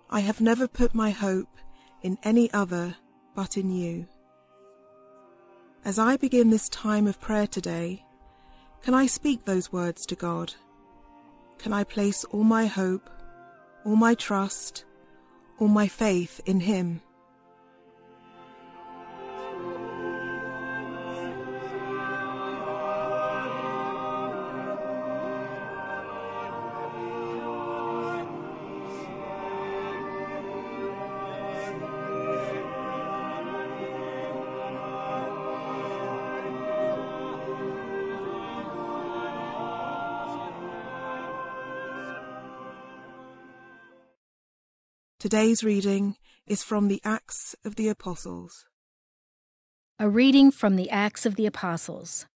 I have never put my hope in any other but in you. As I begin this time of prayer today, can I speak those words to God? Can I place all my hope, all my trust, all my faith in Him? Today's reading is from the Acts of the Apostles. A reading from the Acts of the Apostles.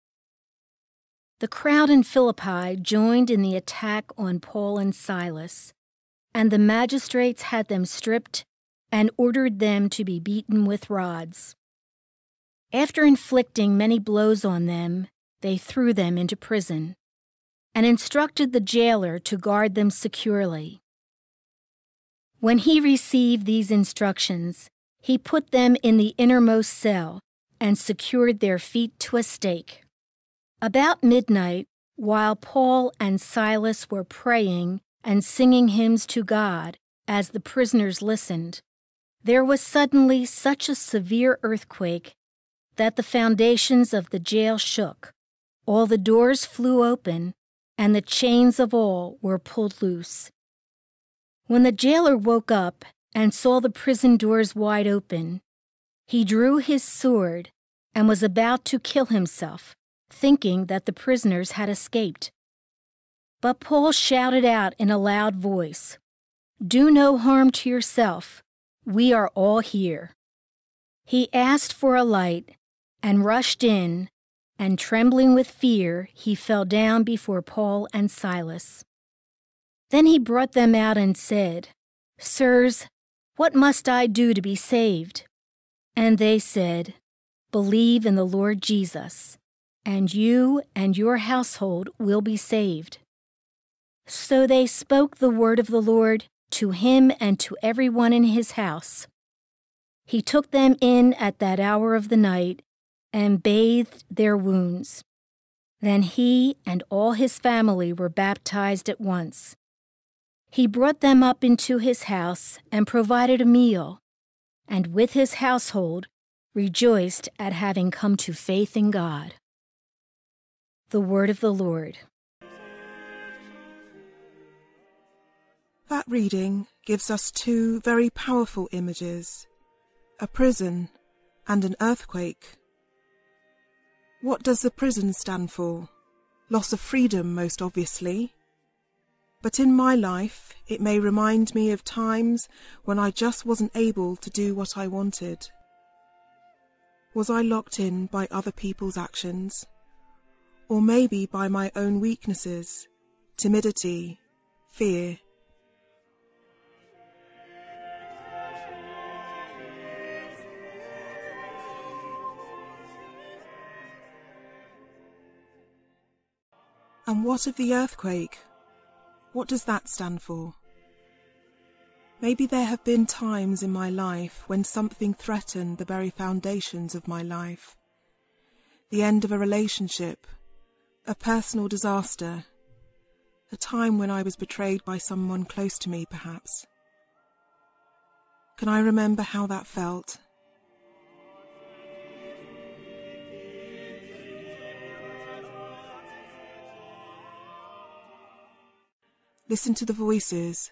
The crowd in Philippi joined in the attack on Paul and Silas, and the magistrates had them stripped and ordered them to be beaten with rods. After inflicting many blows on them, they threw them into prison, and instructed the jailer to guard them securely. When he received these instructions, he put them in the innermost cell and secured their feet to a stake. About midnight, while Paul and Silas were praying and singing hymns to God as the prisoners listened, there was suddenly such a severe earthquake that the foundations of the jail shook, all the doors flew open, and the chains of all were pulled loose. When the jailer woke up and saw the prison doors wide open, he drew his sword and was about to kill himself, thinking that the prisoners had escaped. But Paul shouted out in a loud voice, "Do no harm to yourself. We are all here." He asked for a light and rushed in, and trembling with fear, he fell down before Paul and Silas. Then he brought them out and said, "Sirs, what must I do to be saved?" And they said, "Believe in the Lord Jesus, and you and your household will be saved." So they spoke the word of the Lord to him and to everyone in his house. He took them in at that hour of the night and bathed their wounds. Then he and all his family were baptized at once. He brought them up into his house and provided a meal, and with his household rejoiced at having come to faith in God. The word of the Lord. That reading gives us two very powerful images, a prison and an earthquake. What does the prison stand for? Loss of freedom, most obviously. But in my life, it may remind me of times when I just wasn't able to do what I wanted. Was I locked in by other people's actions? Or maybe by my own weaknesses, timidity, fear? And what of the earthquake? What does that stand for? Maybe there have been times in my life when something threatened the very foundations of my life. The end of a relationship, a personal disaster, a time when I was betrayed by someone close to me, perhaps. Can I remember how that felt? Listen to the voices.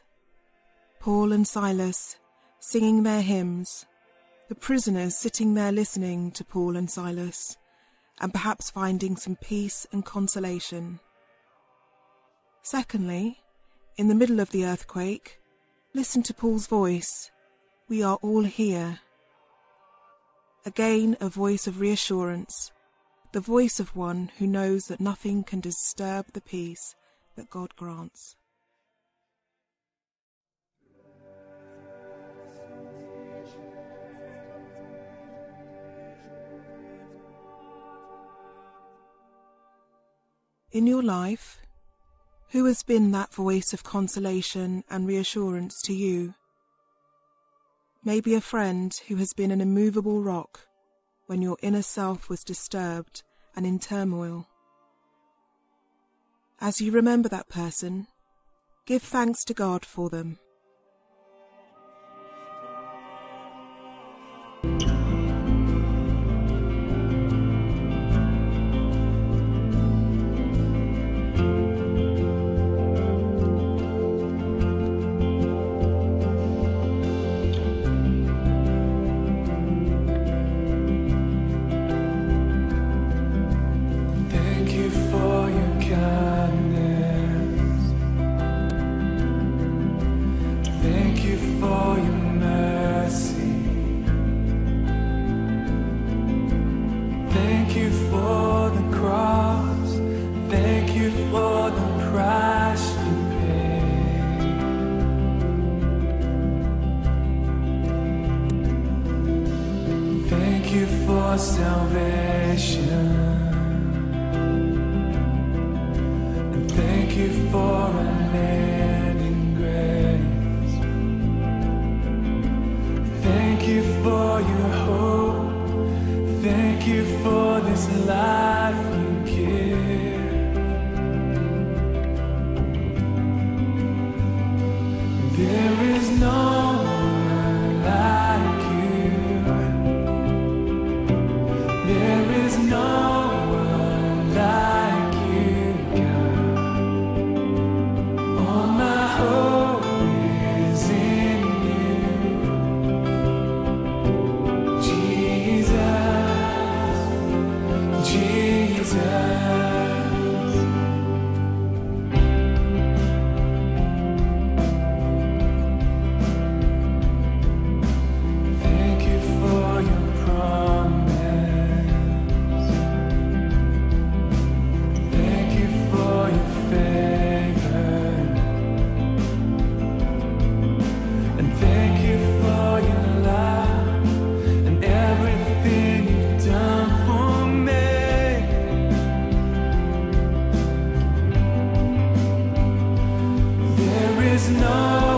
Paul and Silas singing their hymns, the prisoners sitting there listening to Paul and Silas, and perhaps finding some peace and consolation. Secondly, in the middle of the earthquake, listen to Paul's voice. We are all here. Again, a voice of reassurance, the voice of one who knows that nothing can disturb the peace that God grants. In your life, who has been that voice of consolation and reassurance to you? maybe a friend who has been an immovable rock when your inner self was disturbed and in turmoil. As you remember that person, give thanks to God for them. Salvation, and thank you for unending grace. Thank you for your hope. Thank you for this life you give. There is no one like you. There is no one like you, God. All my hope is in you, Jesus, Jesus. Thank you for your promise. No